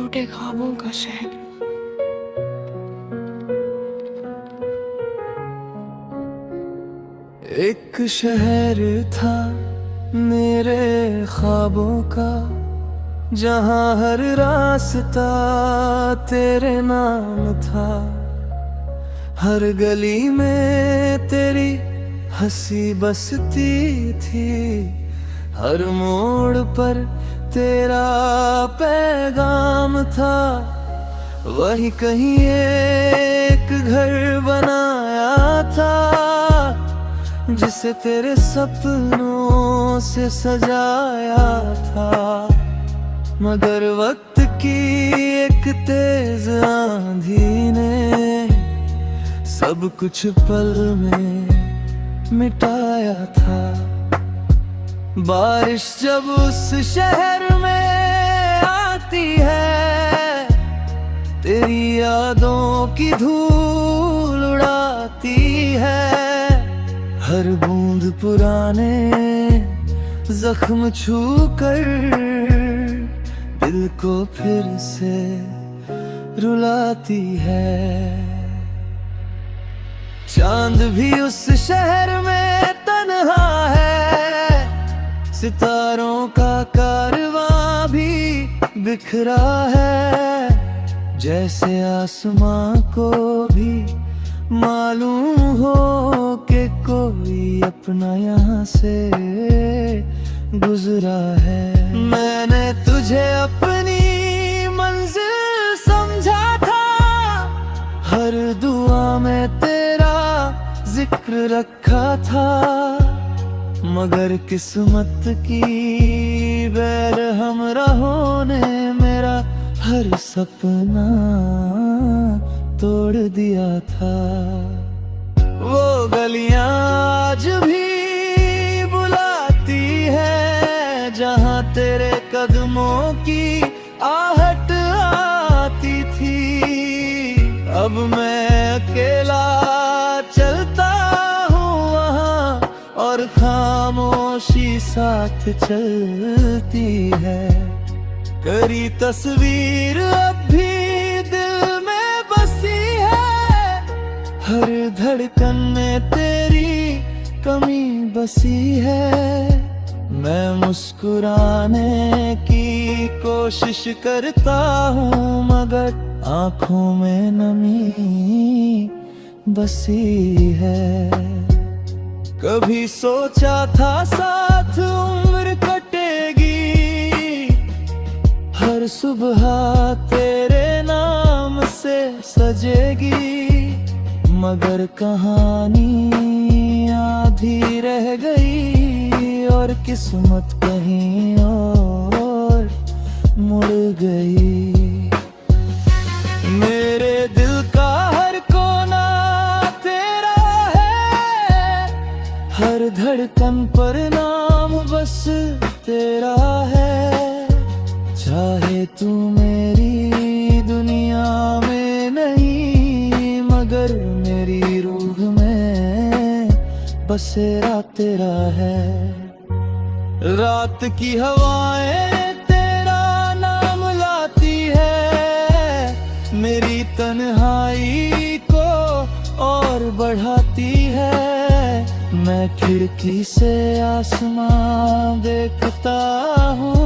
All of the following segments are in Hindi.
टूटे ख्वाबों का शहर। एक शहर था मेरे ख्वाबों का, जहाँ हर रास्ता तेरे नाम था। हर गली में तेरी हंसी बसती थी, हर मोड़ पर तेरा पैगाम था। वही कहीं एक घर बनाया था, जिसे तेरे सपनों से सजाया था। मगर वक्त की एक तेज आंधी ने सब कुछ पल में मिटाया था। बारिश जब उस शहर में आती है, तेरी यादों की धूल उड़ाती है। हर बूंद पुराने जख्म छू कर दिल को फिर से रुलाती है। चांद भी उस शहर में तन्हा है, सितारों का कारवां भी बिखरा है। जैसे आसमां को भी मालूम हो कि कोई अपना यहाँ से गुजरा है। मैंने तुझे अपनी मंजिल समझा था, हर दुआ में तेरा जिक्र रखा था। मगर किस्मत की बैर हमराहों ने मेरा हर सपना तोड़ दिया था। वो गलियां आज भी बुलाती है, जहां तेरे कदमों की आहट आती थी। अब मैं अकेला चलता हूँ वहाँ, और खामोशी साथ चलती है। करी तस्वीर अब भी दिल में बसी है, हर धड़कन में तेरी कमी बसी है। मैं मुस्कुराने की कोशिश करता हूँ, मगर आँखों में नमी बसी है। कभी सोचा था साथ उम्र कटेगी, हर सुबह तेरे नाम से सजेगी। मगर कहानी आधी रह गई, और किस्मत कहीं और मुड़ गई। मेरे दिल का हर कोना तेरा है, हर धड़कन पर नाम बस तेरा है। चाहे तू मेरी दुनिया में नहीं, मगर मेरी रूह में बसेरा तेरा है। रात की हवाएं तेरा नाम लाती है, मेरी तन्हाई को और बढ़ाती है। मैं खिड़की से आसमां देखता हूँ,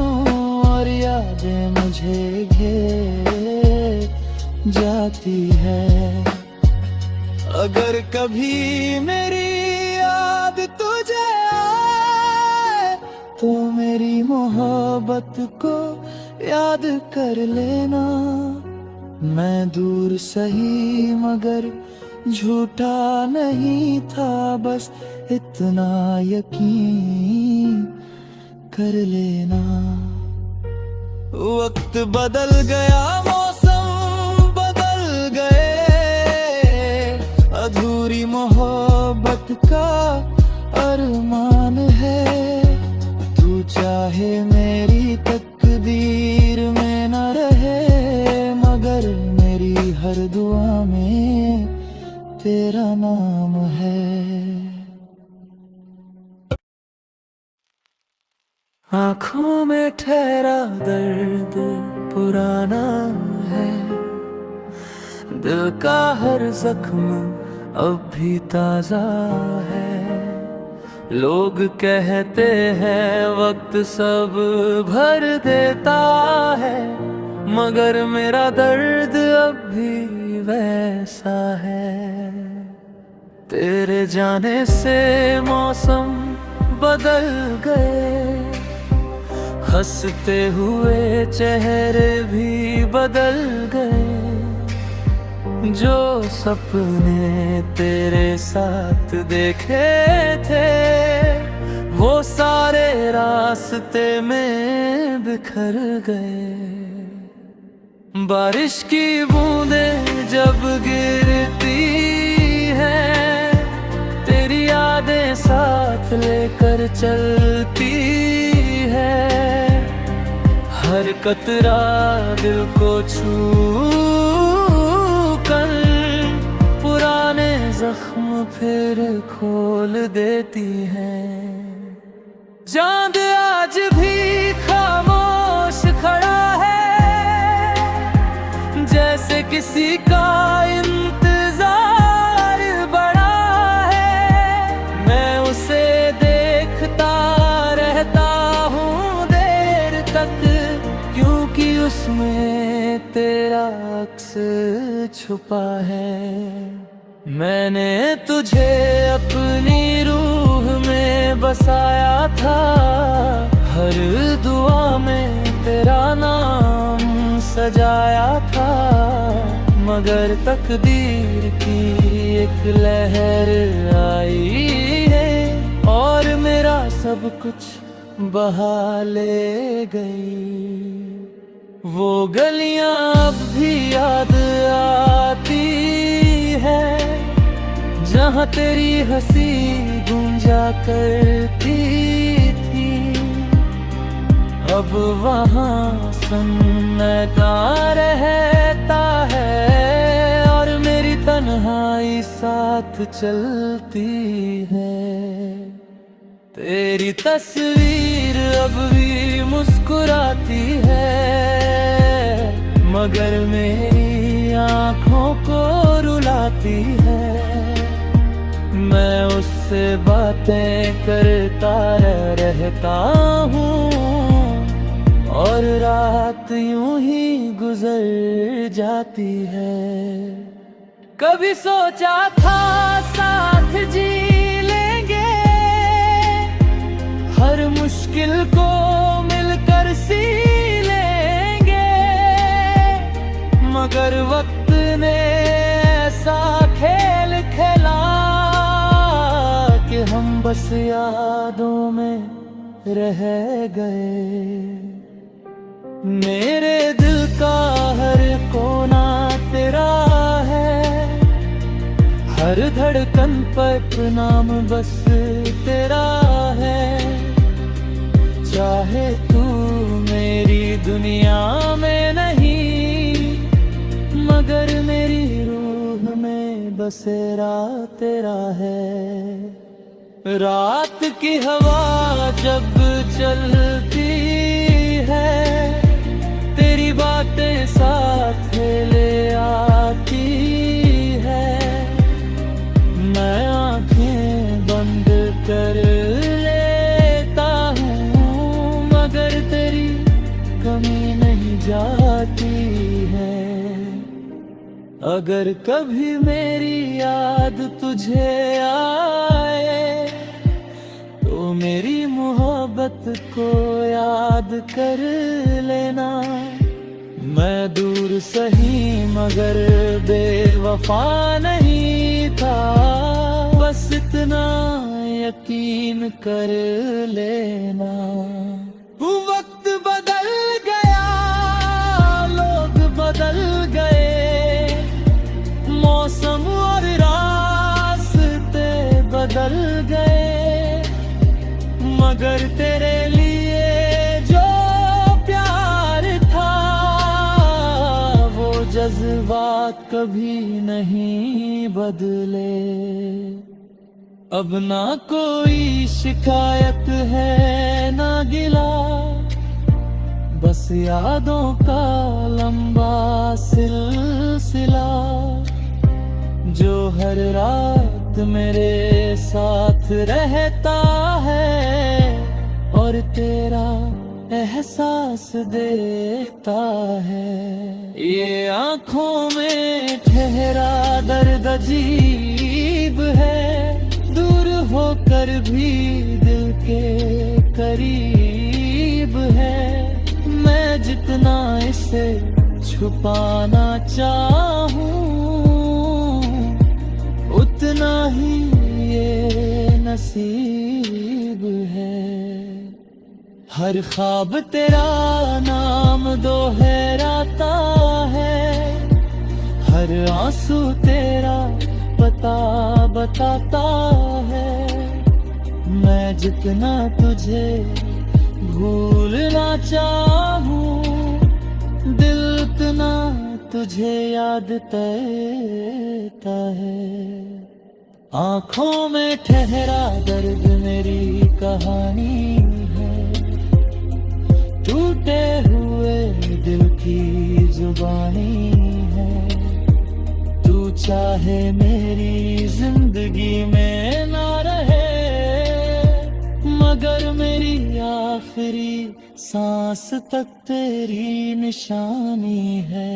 और यादें मुझे घेर जाती है। अगर कभी मेरी याद तुझे आए, तो मेरी मोहब्बत को याद कर लेना। मैं दूर सही मगर झूठा नहीं था, बस इतना यकीन कर लेना। वक्त बदल गया, मौसम बदल गए, अधूरी मोहब्बत का अरमान है। तू चाहे मेरी तकदीर में न रहे, मगर मेरी हर दुआ में तेरा नाम है। आंखों में ठहरा दर्द पुराना है, दिल का हर जख्म अब भी ताजा है। लोग कहते हैं वक्त सब भर देता है, मगर मेरा दर्द अब भी वैसा है। तेरे जाने से मौसम बदल गए, हंसते हुए चेहरे भी बदल गए। जो सपने तेरे साथ देखे थे, वो सारे रास्ते में बिखर गए। बारिश की बूंदें जब गिरती हैं, तेरी यादें साथ लेकर चलती है। हर कतरा दिल को छू कर पुराने जख्म फिर खोल देती है। चांद आज भी खामोश खड़ा है, जैसे किसी का इंतजार बड़ा है। मैं उसे देखता रहता हूँ देर तक, क्योंकि उसमें तेरा अक्स छुपा है। मैंने तुझे अपनी रूह में बसाया था, हर दुआ में तेरा नाम सजाया था। मगर तकदीर की एक लहर आई है, और मेरा सब कुछ बहा ले गई। वो गलियां अब भी याद आती है, जहाँ तेरी हंसी गूंजा करती थी। अब वहाँ सन्नाटा रहता है, और मेरी तन्हाई साथ चलती है। तेरी तस्वीर अब भी मुस्कुराती है, मगर मेरी आँखों को रुलाती है। मैं उससे बातें करता रहता हूँ, और रात यूं ही गुजर जाती है। कभी सोचा था साथ जी लेंगे, हर मुश्किल को मिलकर सी लेंगे। मगर वक्त ने ऐसा खेल खेला कि हम बस यादों में रह गए। मेरे दिल का हर कोना तेरा है, हर धड़कन पर नाम बस तेरा है। चाहे तू मेरी दुनिया में नहीं, मगर मेरी रूह में बसेरा तेरा है। रात की हवा जब चलती है, तेरी बातें साथ ले आती है। मैं आंखें बंद कर लेता हूँ, मगर तेरी कमी नहीं जाती है। अगर कभी मेरी याद तुझे आए, तो मेरी मोहब्बत को याद कर लेना। मैं दूर सही मगर बेवफा नहीं था, बस इतना यकीन कर लेना। वक्त बदल गया, लोग बदल गए, मौसम और रास्ते बदल गए। मगर तेरे लिए जो प्यार था, वो जज्बात कभी नहीं बदले। अब ना कोई शिकायत है ना गिला, बस यादों का लंबा सिलसिला जो हर रात मेरे साथ रहता है और तेरा एहसास देता है। ये आँखों में ठहरा दर्द अजीब है, दूर होकर भी दिल के करीब है। मैं जितना इसे छुपाना चाहूं उतना ही ये नसीब है। हर ख्वाब तेरा नाम दोहराता है, हर आंसू तेरा पता बताता है। मैं जितना तुझे भूलना चाहूं दिल उतना तुझे याद करता है। आँखों में ठहरा दर्द मेरी कहानी है, टूटे हुए दिल की जुबानी है। तू चाहे मेरी जिंदगी में ना रहे, मगर मेरी आखिरी सांस तक तेरी निशानी है।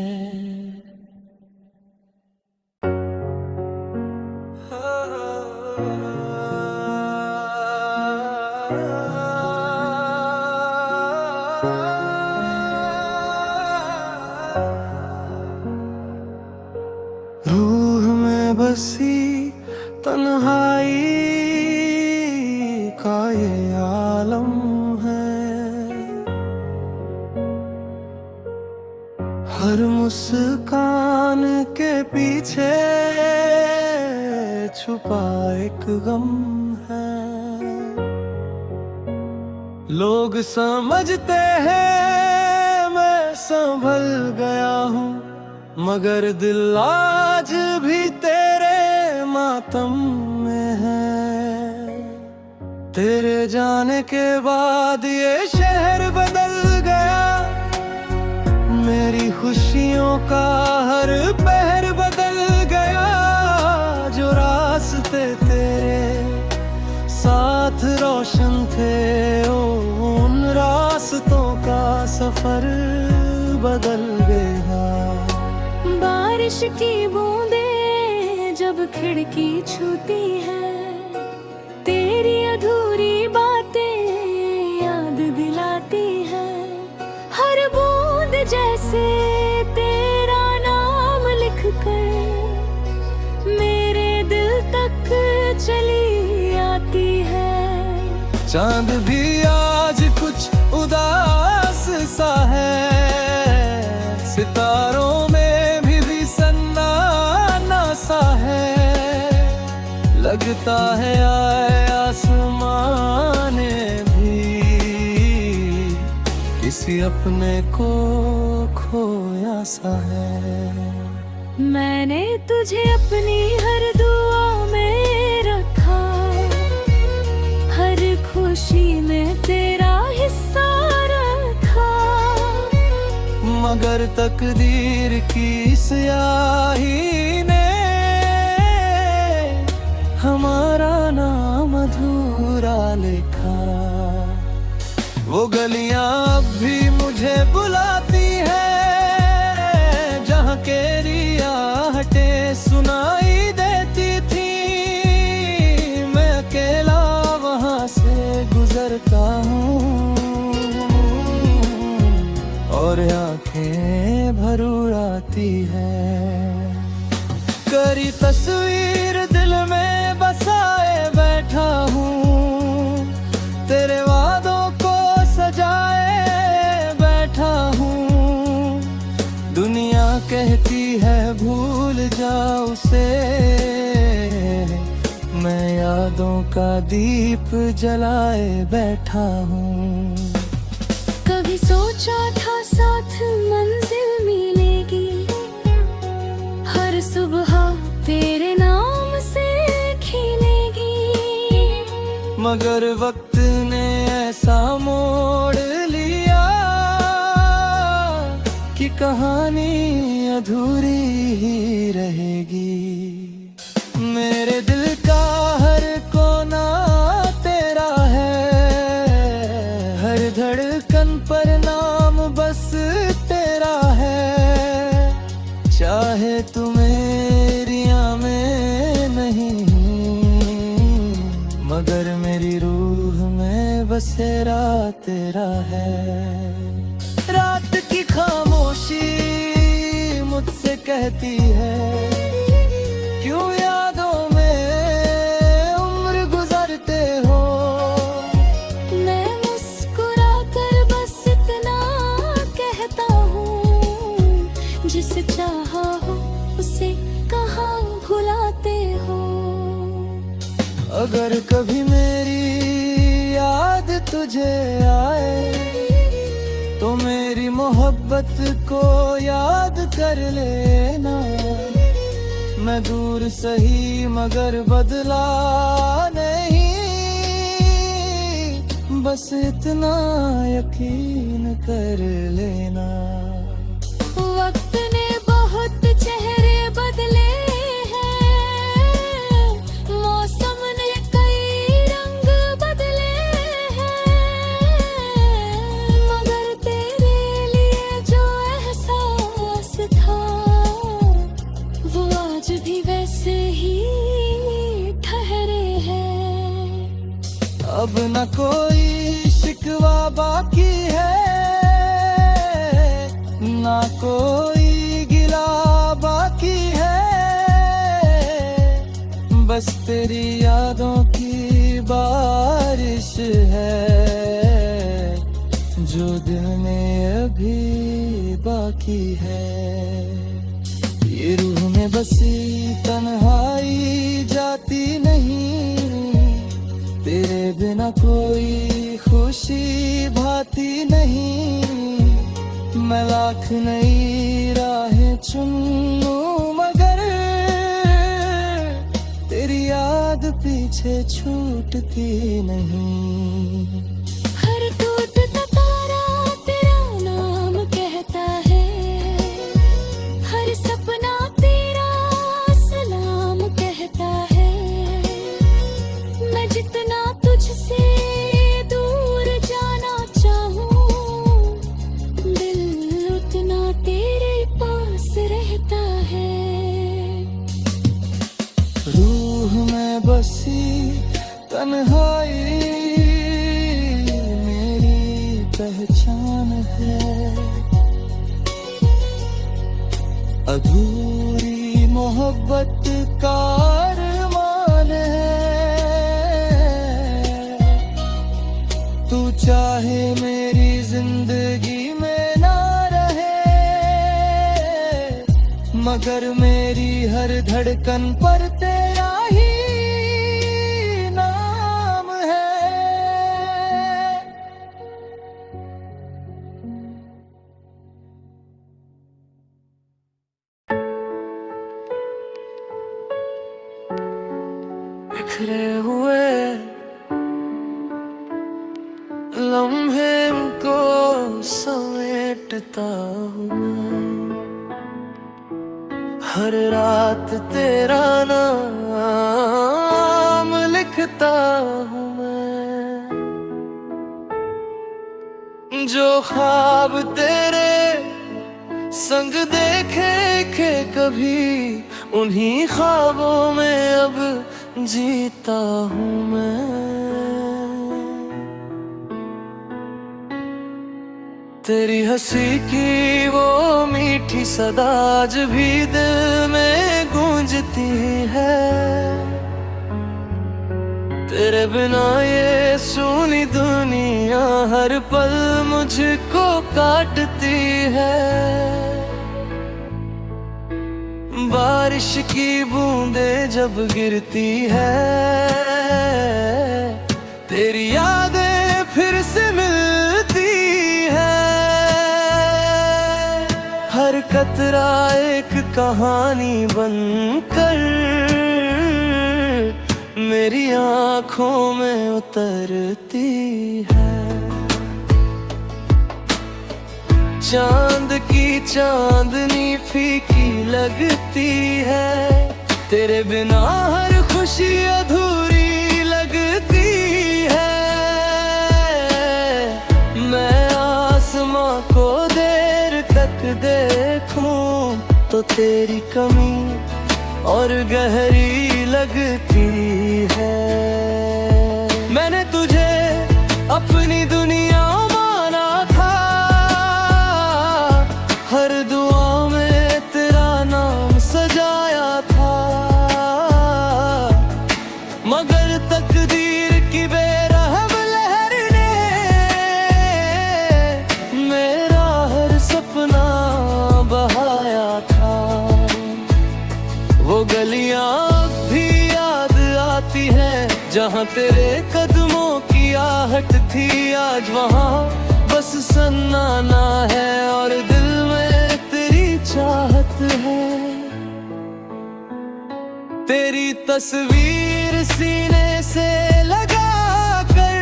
रूह में बसी तन्हाई का ये आलम है, हर मुस्कान के पीछे छुपा एक गम है। लोग समझते हैं मैं संभल गया हूँ, मगर दिल आज भी तेरे मातम में है। तेरे जाने के बाद ये शहर बदल गया, मेरी खुशियों का हर पहर बदल गया। जो रास्ते तेरे साथ रोशन थे उन रास्तों का सफर बदल गया। बारिश की बूंदें जब खिड़की छूती है, तेरी अधूरी बातें याद दिलाती है। हर बूंद जैसे तेरा नाम लिखकर मेरे दिल तक चली आती है। चांद भी आज कुछ उदास सा है, सितारों में लगता है आए आसमां भी किसी अपने को खोया सा है। मैंने तुझे अपनी हर दुआ में रखा, हर खुशी में तेरा हिस्सा रखा। मगर तकदीर की स्याही ने हमारा नाम अधूरा लिखा। वो गलियां अब भी मुझे बुलाती है, जहाँ के रियाहटें सुनाई देती थी। मैं अकेला वहाँ से गुजरता हूँ और आंखें भर उड़ाती है। करी तस्वीर दिल में बसाए बैठा हूँ, तेरे वादों को सजाए बैठा हूँ। दुनिया कहती है भूल जाओ उसे, मैं यादों का दीप जलाए बैठा हूँ। कभी सोचा था साथ मंजिल मिलेगी, हर सुबह तेरे नाम से खिलेगी। मगर वक्त ने ऐसा मोड़ लिया कि कहानी अधूरी ही रहेगी। मेरे दिल का हर कोना तेरा है, हर धड़कन पर नाम बस तेरा है। चाहे तू मेरी आँखें नहीं, मगर मेरी रूह में बसेरा तेरा है। रात की खामोशी मुझसे कहती है, क्यों यादों में उम्र गुजरते हो। मैं मुस्कुरा कर बस इतना कहता हूँ, जिसे चाहा हो उसे कहाँ भुलाते हो। अगर कभी मेरी याद तुझे आए तो मेरी मोहब्बत को याद कर लेना। मैं दूर सही मगर बदला नहीं, बस इतना यकीन कर लेना। वक्त ने बहुत चेहरे बदले हैं, मौसम ने कई रंग बदले हैं, मगर तेरे लिए जो एहसास था वो आज भी वैसे ही ठहरे हैं। अब न कोई शिकवा बाकी है, ना कोई गिला बाकी है। बस तेरी यादों की बारिश है जो दिल में अभी बाकी है। ये रूह में बसी तन्हाई जाती नहीं, तेरे बिना कोई खुशी भाती नहीं। मैं लाख नई राहें चुन लूं मगर तेरी याद पीछे छूटती नहीं। हर टूटता तारा तेरा नाम कहता है, हर सपना तेरा सलाम कहता है। मैं जितना तुझसे दूर जाना चाहूं, दिल उतना तेरे पास रहता है। रूह में बसी तन्हाई मेरी पहचान है। अधूरी मोहब्बत का अरमान है। तू चाहे मेरी जिंदगी में ना रहे, मगर मेरी हर धड़कन पर तेरा ही नाम है। बिखरे हुए लम्हे को समेटता हूँ मैं, हर रात तेरा नाम लिखता हूँ मैं। जो ख्वाब तेरे संग देखे के कभी, उन्हीं ख्वाबों में अब जीता हूँ मैं। तेरी हंसी की वो मीठी सदा आज भी दिल में गूंजती है। तेरे बिना ये सूनी दुनिया हर पल मुझको काटती है। बारिश की बूंदें जब गिरती है, तेरी यादें फिर से मिलती है। हर कतरा एक कहानी बनकर मेरी आंखों में उतरती है। चांद की चांदनी फीकी लगती है, तेरे बिना हर खुशी अधूरी लगती है। मैं आसमां को देर तक देखूं तो तेरी कमी और गहरी लगती है। मैंने तुझे अपनी दुनिया माना था, हर दुआ में तेरा नाम सजाया था, मगर तकदीर की बेरहम लहर ने मेरा हर सपना बहाया था। वो गलियां भी याद आती हैं जहाँ तेरे कदमों की आहट थी, आज वहाँ बस सन्नाटा है और दिल में तेरी चाहत है। तेरी तस्वीर सीने से लगा कर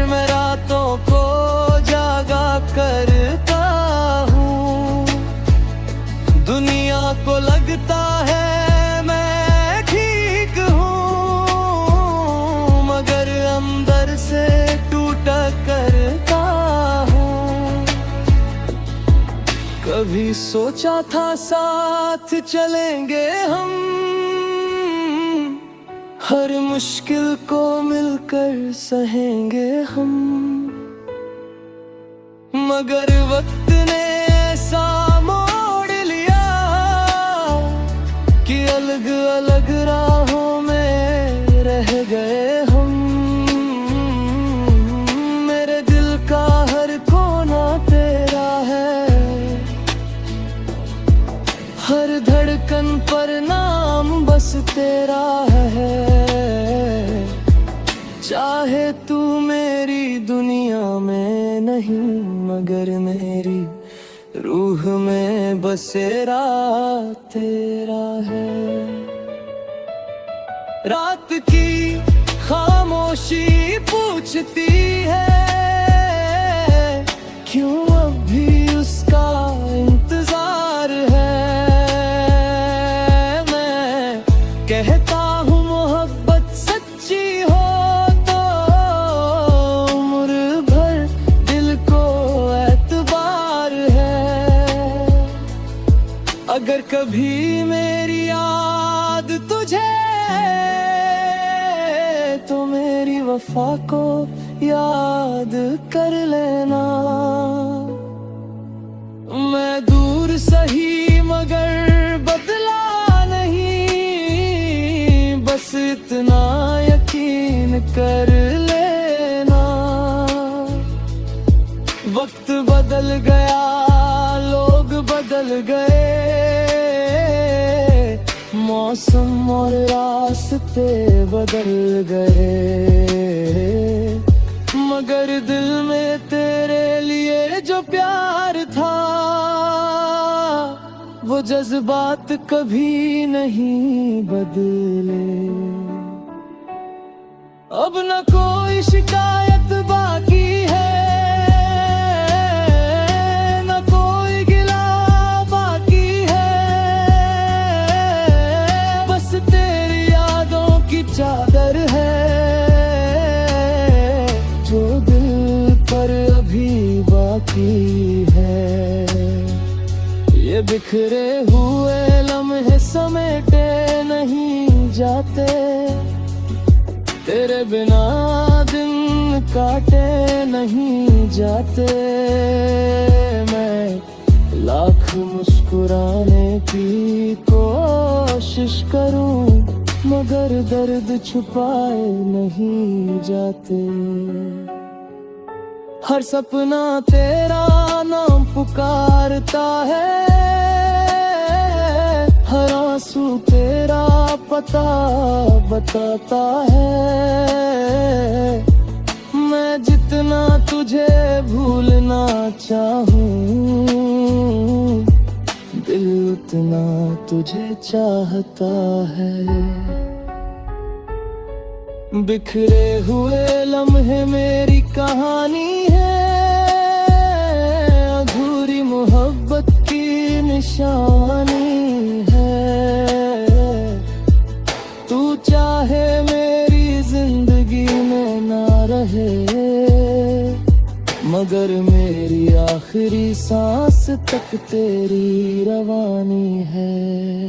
मैं रातों को जागा करता हूँ। दुनिया को लगता है मैं ठीक हूँ, मगर अंदर से टूटा करता हूँ। कभी सोचा था साथ चलेंगे हम, हर मुश्किल को मिलकर सहेंगे हम, मगर वक्त ने ऐसा मोड़ लिया कि अलग अलग राहों में रह गए हम। मेरे दिल का हर कोना तेरा है, हर धड़कन पर नाम बस तेरा है। चाहे तू मेरी दुनिया में नहीं, मगर मेरी रूह में बसेरा तेरा है। रात की खामोशी पूछती है क्यों अब भी उसका इंतजार है। मैं कहता हूँ मोहब्बत सच्ची हो तो उम्र भर दिल को एतबार है। अगर कभी मेरी याद तुझे तो मेरी वफा को याद कर लेना। मैं दूर सही मगर बदला नहीं, बस इतना यकीन कर लेना। वक्त बदल गया, लोग बदल गए, मौसम और रास्ते बदल गए, मगर दिल में तेरे लिए जो प्यार था वो जज्बात कभी नहीं बदले। अब न कोई शिकायत बाकी है, न कोई गिला बाकी है, बस तेरी यादों की चादर है जो दिल पर अभी बाकी है। ये बिखरे हुए लम्हे समेटे नहीं जाते, तेरे बिना दिन काटे नहीं जाते। मैं लाख मुस्कुराने की कोशिश करूं मगर दर्द छुपाए नहीं जाते। हर सपना तेरा नाम पुकारता है, हर आंसू तेरा पता बताता है। मैं जितना तुझे भूलना चाहूं, दिल उतना तुझे चाहता है। बिखरे हुए लम्हे मेरी कहानी है, अधूरी मोहब्बत की निशानी है। तू चाहे मेरी जिंदगी में ना रहे, मगर मेरी आखिरी सांस तक तेरी रवानी है।